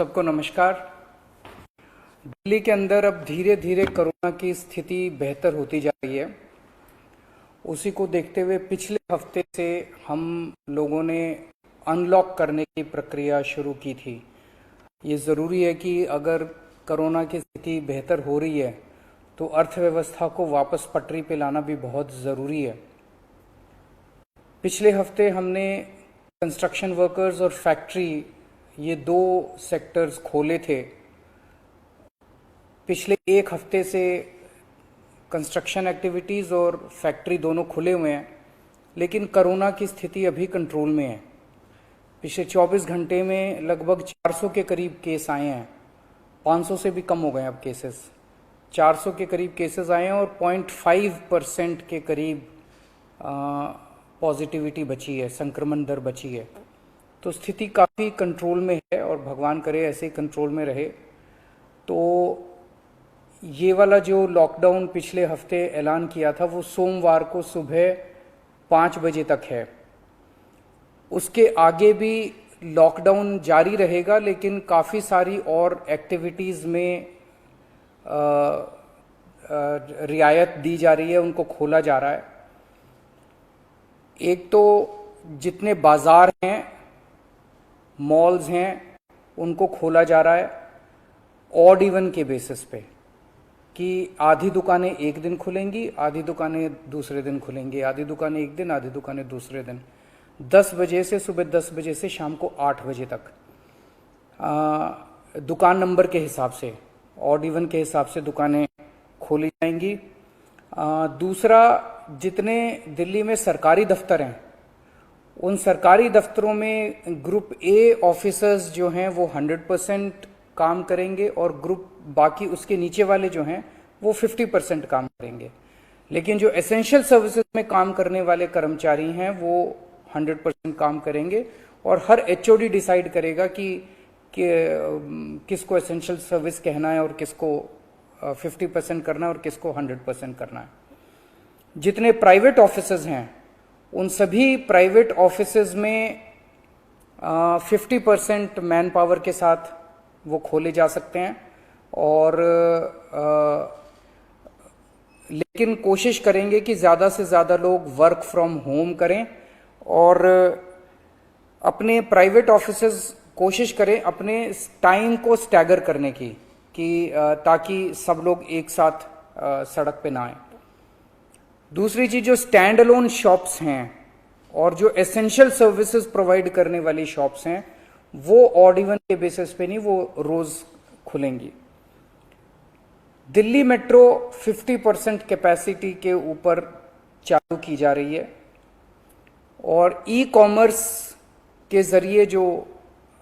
सबको नमस्कार। दिल्ली के अंदर अब धीरे धीरे कोरोना की स्थिति बेहतर होती जा रही है। उसी को देखते हुए पिछले हफ्ते से हम लोगों ने अनलॉक करने की प्रक्रिया शुरू की थी। ये ज़रूरी है कि अगर कोरोना की स्थिति बेहतर हो रही है तो अर्थव्यवस्था को वापस पटरी पे लाना भी बहुत ज़रूरी है। पिछले हफ्ते हमने कंस्ट्रक्शन वर्कर्स और फैक्ट्री, ये दो सेक्टर्स खोले थे। पिछले एक हफ्ते से कंस्ट्रक्शन एक्टिविटीज़ और फैक्ट्री दोनों खुले हुए हैं, लेकिन कोरोना की स्थिति अभी कंट्रोल में है। पिछले 24 घंटे में लगभग 400 के करीब केस आए हैं। 500 से भी कम हो गए अब केसेस। 400 के करीब केसेस आए हैं और 0.5% के करीब पॉजिटिविटी बची है, संक्रमण दर बची है। तो स्थिति काफ़ी कंट्रोल में है और भगवान करे ऐसे ही कंट्रोल में रहे। तो ये वाला जो लॉकडाउन पिछले हफ्ते ऐलान किया था वो सोमवार को सुबह 5 बजे तक है। उसके आगे भी लॉकडाउन जारी रहेगा, लेकिन काफ़ी सारी और एक्टिविटीज़ में रियायत दी जा रही है, उनको खोला जा रहा है। एक तो जितने बाजार हैं, मॉल्स हैं, उनको खोला जा रहा है ऑड इवन के बेसिस पे, कि आधी दुकानें एक दिन खुलेंगी, आधी दुकानें दूसरे दिन खुलेंगी, आधी दुकानें एक दिन, आधी दुकानें दूसरे दिन। 10 बजे से सुबह 10 बजे से शाम को 8 बजे तक दुकान नंबर के हिसाब से, ऑड इवन के हिसाब से दुकानें खोली जाएंगी। दूसरा, जितने दिल्ली में सरकारी दफ्तर हैं, उन सरकारी दफ्तरों में ग्रुप ए ऑफिसर्स जो हैं वो 100% काम करेंगे और ग्रुप बाकी उसके नीचे वाले जो हैं वो 50% काम करेंगे। लेकिन जो एसेंशियल सर्विसेज में काम करने वाले कर्मचारी हैं वो 100% काम करेंगे और हर एचओडी डिसाइड करेगा कि किसको एसेंशियल सर्विस कहना है और किसको 50% करना है और किसको 100% करना है। जितने प्राइवेट ऑफिसेज हैं उन सभी प्राइवेट ऑफिसेज में 50% मैन पावर के साथ वो खोले जा सकते हैं और लेकिन कोशिश करेंगे कि ज़्यादा से ज़्यादा लोग वर्क फ्रॉम होम करें और अपने प्राइवेट ऑफिसेज कोशिश करें अपने टाइम को स्टैगर करने की, कि ताकि सब लोग एक साथ सड़क पे ना आए। दूसरी चीज, जो स्टैंड अलोन शॉप्स हैं और जो एसेंशियल सर्विसेज प्रोवाइड करने वाली शॉप्स हैं वो ऑड इवन के बेसिस पे नहीं, वो रोज खुलेंगी। दिल्ली मेट्रो 50% कैपेसिटी के ऊपर चालू की जा रही है और ई कॉमर्स के जरिए जो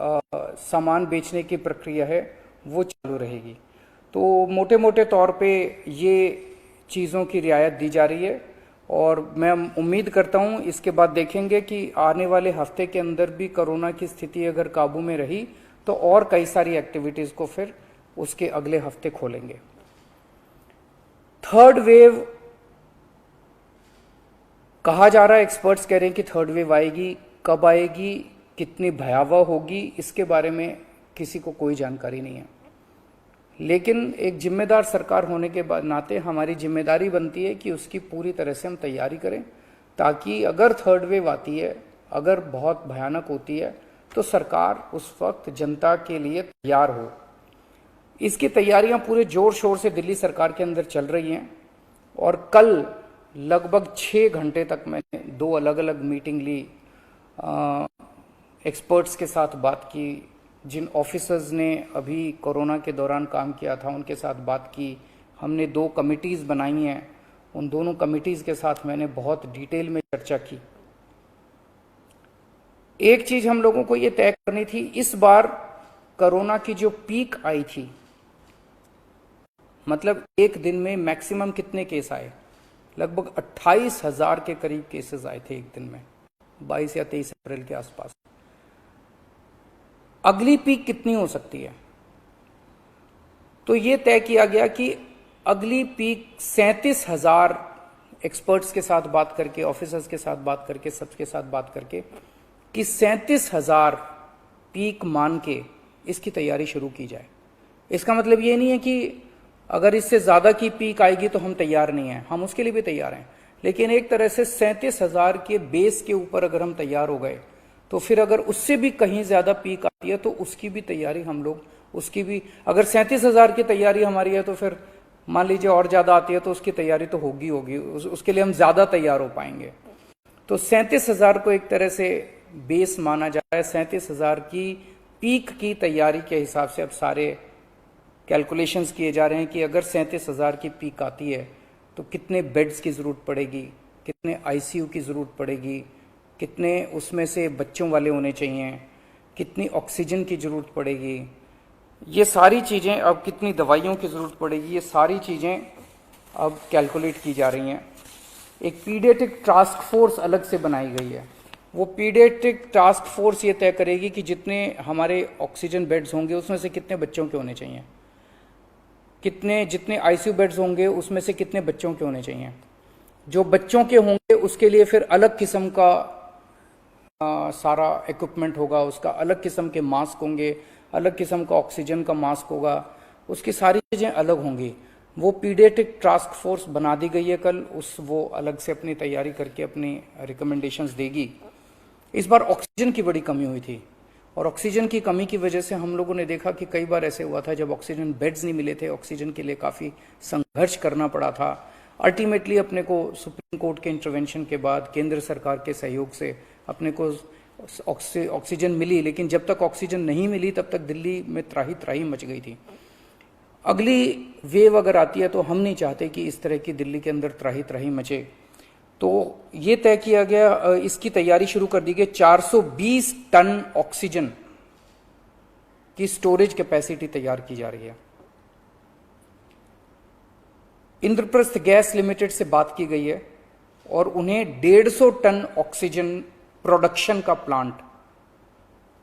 सामान बेचने की प्रक्रिया है वो चालू रहेगी। तो मोटे मोटे तौर पे ये चीज़ों की रियायत दी जा रही है और मैं उम्मीद करता हूँ इसके बाद देखेंगे कि आने वाले हफ्ते के अंदर भी कोरोना की स्थिति अगर काबू में रही तो और कई सारी एक्टिविटीज़ को फिर उसके अगले हफ्ते खोलेंगे। थर्ड वेव कहा जा रहा है, एक्सपर्ट्स कह रहे हैं कि थर्ड वेव आएगी। कब आएगी, कितनी भयावह होगी, इसके बारे में किसी को कोई जानकारी नहीं है। लेकिन एक जिम्मेदार सरकार होने के नाते हमारी जिम्मेदारी बनती है कि उसकी पूरी तरह से हम तैयारी करें, ताकि अगर थर्ड वेव आती है, अगर बहुत भयानक होती है, तो सरकार उस वक्त जनता के लिए तैयार हो। इसकी तैयारियां पूरे जोर शोर से दिल्ली सरकार के अंदर चल रही हैं और कल लगभग 6 घंटे तक मैंने 2 अलग अलग मीटिंग ली, एक्सपर्ट्स के साथ बात की, जिन ऑफिसर्स ने अभी कोरोना के दौरान काम किया था उनके साथ बात की। हमने 2 कमिटीज़ बनाई हैं, उन दोनों कमिटीज़ के साथ मैंने बहुत डिटेल में चर्चा की। एक चीज़ हम लोगों को ये तय करनी थी, इस बार कोरोना की जो पीक आई थी, मतलब एक दिन में मैक्सिमम कितने केस आए, लगभग 28,000 के करीब केसेस आए थे एक दिन में, 22 या 23 अप्रैल के आसपास। अगली पीक कितनी हो सकती है, तो ये तय किया गया कि अगली पीक 37,000, एक्सपर्ट्स के साथ बात करके, ऑफिसर्स के साथ बात करके, सबके साथ बात करके, कि 37,000 पीक मान के इसकी तैयारी शुरू की जाए। इसका मतलब ये नहीं है कि अगर इससे ज्यादा की पीक आएगी तो हम तैयार नहीं हैं, हम उसके लिए भी तैयार हैं, लेकिन एक तरह से 37,000 के बेस के ऊपर अगर हम तैयार हो गए तो फिर अगर उससे भी कहीं ज्यादा पीक आती है तो उसकी भी तैयारी हम लोग, उसकी भी, अगर 37,000 की तैयारी हमारी है तो फिर मान लीजिए और ज्यादा आती है तो उसकी तैयारी तो होगी उसके लिए हम ज्यादा तैयार हो पाएंगे। तो 37,000 को एक तरह से बेस माना जा रहा है। 37,000 की पीक की तैयारी के हिसाब से अब सारे कैलकुलेशंस किए जा रहे हैं कि अगर 37,000 की पीक आती है तो कितने बेड्स की जरूरत पड़ेगी, कितने आईसीयू की जरूरत पड़ेगी, कितने उसमें से बच्चों वाले होने चाहिए, कितनी ऑक्सीजन की जरूरत पड़ेगी, ये सारी चीजें, अब कितनी दवाइयों की जरूरत पड़ेगी, ये सारी चीजें अब कैलकुलेट की जा रही हैं। एक पीडियाट्रिक टास्क फोर्स अलग से बनाई गई है। वो पीडियाट्रिक टास्क फोर्स ये तय करेगी कि जितने हमारे ऑक्सीजन बेड्स होंगे उसमें से कितने बच्चों के होने चाहिए, जितने आईसीयू बेड्स होंगे उसमें से कितने बच्चों के होने चाहिए। जो बच्चों के होंगे उसके लिए फिर अलग किस्म का सारा इक्विपमेंट होगा, उसका अलग किस्म के मास्क होंगे, अलग किस्म का ऑक्सीजन का मास्क होगा, उसकी सारी चीजें अलग होंगी। वो पीडियाट्रिक टास्क फोर्स बना दी गई है कल, वो अलग से अपनी तैयारी करके अपनी रिकमेंडेशंस देगी। इस बार ऑक्सीजन की बड़ी कमी हुई थी और ऑक्सीजन की कमी की वजह से हम लोगों ने देखा कि कई बार ऐसे हुआ था जब ऑक्सीजन बेड्स नहीं मिले थे, ऑक्सीजन के लिए काफी संघर्ष करना पड़ा था। अल्टीमेटली अपने को सुप्रीम कोर्ट के इंटरवेंशन के बाद केंद्र सरकार के सहयोग से अपने को ऑक्सीजन मिली, लेकिन जब तक ऑक्सीजन नहीं मिली तब तक दिल्ली में त्राही त्राही मच गई थी। अगली वेव अगर आती है तो हम नहीं चाहते कि इस तरह की दिल्ली के अंदर त्राही त्राही मचे, तो ये तय किया गया, इसकी तैयारी शुरू कर दी गई। 420 टन ऑक्सीजन की स्टोरेज कैपेसिटी तैयार की जा रही है। इंद्रप्रस्थ गैस लिमिटेड से बात की गई है और उन्हें 150 टन ऑक्सीजन प्रोडक्शन का प्लांट,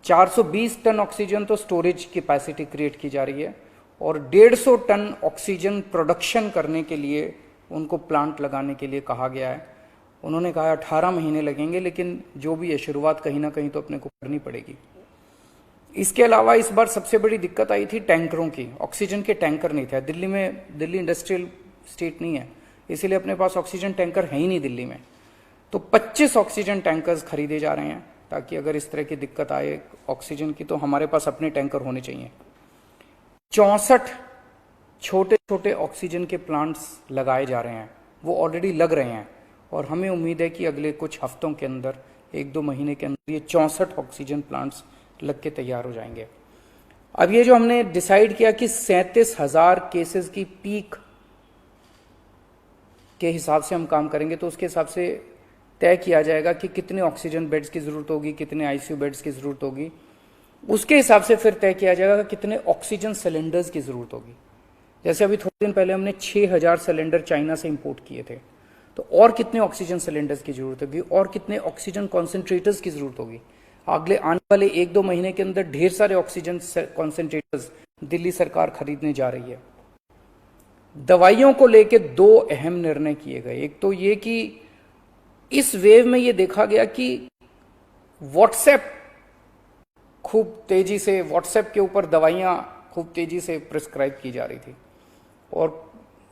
420 टन ऑक्सीजन तो स्टोरेज कैपेसिटी क्रिएट की जा रही है और 150 टन ऑक्सीजन प्रोडक्शन करने के लिए उनको प्लांट लगाने के लिए कहा गया है। उन्होंने कहा 18 महीने लगेंगे, लेकिन जो भी है शुरुआत कहीं ना कहीं तो अपने को करनी पड़ेगी। इसके अलावा इस बार सबसे बड़ी दिक्कत आई थी टैंकरों की। ऑक्सीजन के टैंकर नहीं थे दिल्ली में, दिल्ली इंडस्ट्रियल स्टेट नहीं है, इसीलिए अपने पास ऑक्सीजन टैंकर है ही नहीं दिल्ली में। तो 25 ऑक्सीजन टैंकर्स खरीदे जा रहे हैं ताकि अगर इस तरह की दिक्कत आए ऑक्सीजन की तो हमारे पास अपने टैंकर होने चाहिए। 64 छोटे छोटे ऑक्सीजन के प्लांट्स लगाए जा रहे हैं, वो ऑलरेडी लग रहे हैं और हमें उम्मीद है कि अगले कुछ हफ्तों के अंदर, 1-2 महीने के अंदर ये 64 ऑक्सीजन प्लांट्स लग के तैयार हो जाएंगे। अब ये जो हमने डिसाइड किया कि 37,000 केसेस की पीक के हिसाब से हम काम करेंगे, तो उसके हिसाब से तय किया जाएगा कि कितने ऑक्सीजन बेड्स की जरूरत होगी, कितने आईसीयू बेड्स की जरूरत होगी। उसके हिसाब से फिर तय किया जाएगा कितने ऑक्सीजन सिलेंडर्स की जरूरत होगी। जैसे अभी थोड़े दिन पहले हमने 6,000 सिलेंडर चाइना से इंपोर्ट किए थे, तो और कितने ऑक्सीजन सिलेंडर्स की जरूरत होगी और कितने ऑक्सीजन कॉन्सेंट्रेटर्स की जरूरत होगी। अगले आने वाले 1-2 महीने के अंदर ढेर सारे ऑक्सीजन कॉन्सेंट्रेटर्स दिल्ली सरकार खरीदने जा रही है। दवाइयों को लेकर 2 अहम निर्णय किए गए। एक तो ये कि इस वेव में ये देखा गया कि व्हाट्सएप खूब तेजी से, व्हाट्सएप के ऊपर दवाइयां खूब तेजी से प्रिस्क्राइब की जा रही थी और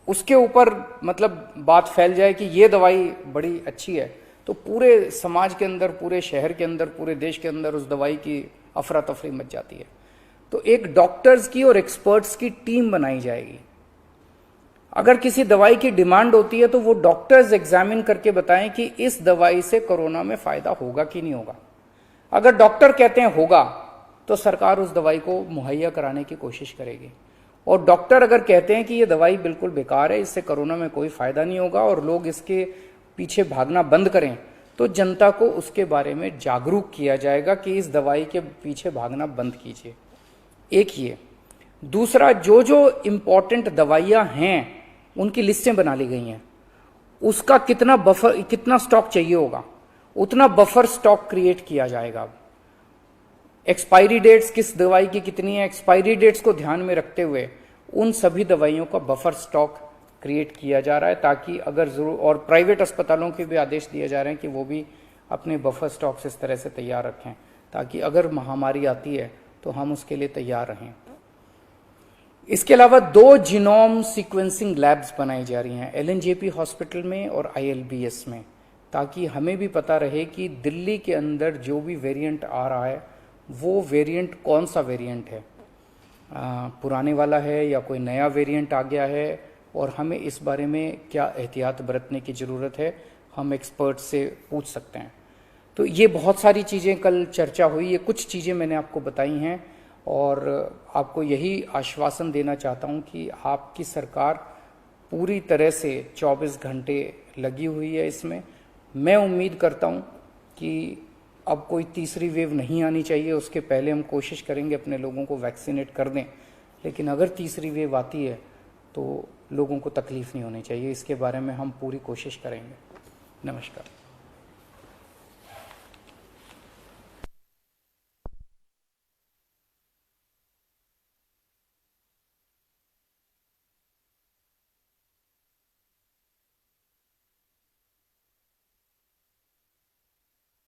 उसके ऊपर मतलब बात फैल जाए कि ये दवाई बड़ी अच्छी है तो पूरे समाज के अंदर, पूरे शहर के अंदर, पूरे देश के अंदर उस दवाई की अफरा तफरी मच जाती है। तो एक डॉक्टर्स की और एक्सपर्ट्स की टीम बनाई जाएगी। अगर किसी दवाई की डिमांड होती है तो वो डॉक्टर्स एग्जामिन करके बताएं कि इस दवाई से कोरोना में फायदा होगा कि नहीं होगा। अगर डॉक्टर कहते हैं होगा तो सरकार उस दवाई को मुहैया कराने की कोशिश करेगी, और डॉक्टर अगर कहते हैं कि ये दवाई बिल्कुल बेकार है, इससे कोरोना में कोई फायदा नहीं होगा और लोग इसके पीछे भागना बंद करें, तो जनता को उसके बारे में जागरूक किया जाएगा कि इस दवाई के पीछे भागना बंद कीजिए। एक ये। दूसरा, जो जो इंपॉर्टेंट दवाइयां हैं उनकी लिस्टें बना ली गई हैं, उसका कितना बफर, कितना स्टॉक चाहिए होगा उतना बफर स्टॉक क्रिएट किया जाएगा। एक्सपायरी डेट्स किस दवाई की कितनी है, एक्सपायरी डेट्स को ध्यान में रखते हुए उन सभी दवाइयों का बफर स्टॉक क्रिएट किया जा रहा है ताकि अगर जरूर, और प्राइवेट अस्पतालों के भी आदेश दिए जा रहे हैं कि वो भी अपने बफर स्टॉक्स इस तरह से तैयार रखें ताकि अगर महामारी आती है तो हम उसके लिए तैयार रहें। इसके अलावा 2 जीनोम सीक्वेंसिंग लैब्स बनाई जा रही हैं एलएनजेपी हॉस्पिटल में और आईएलबीएस में, ताकि हमें भी पता रहे कि दिल्ली के अंदर जो भी वेरिएंट आ रहा है वो वेरिएंट कौन सा वेरिएंट है, पुराने वाला है या कोई नया वेरिएंट आ गया है, और हमें इस बारे में क्या एहतियात बरतने की ज़रूरत है, हम एक्सपर्ट से पूछ सकते हैं। तो ये बहुत सारी चीज़ें कल चर्चा हुई, ये कुछ चीज़ें मैंने आपको बताई हैं और आपको यही आश्वासन देना चाहता हूं कि आपकी सरकार पूरी तरह से 24 घंटे लगी हुई है इसमें। मैं उम्मीद करता हूं कि अब कोई तीसरी वेव नहीं आनी चाहिए, उसके पहले हम कोशिश करेंगे अपने लोगों को वैक्सीनेट कर दें, लेकिन अगर तीसरी वेव आती है तो लोगों को तकलीफ नहीं होनी चाहिए, इसके बारे में हम पूरी कोशिश करेंगे। नमस्कार।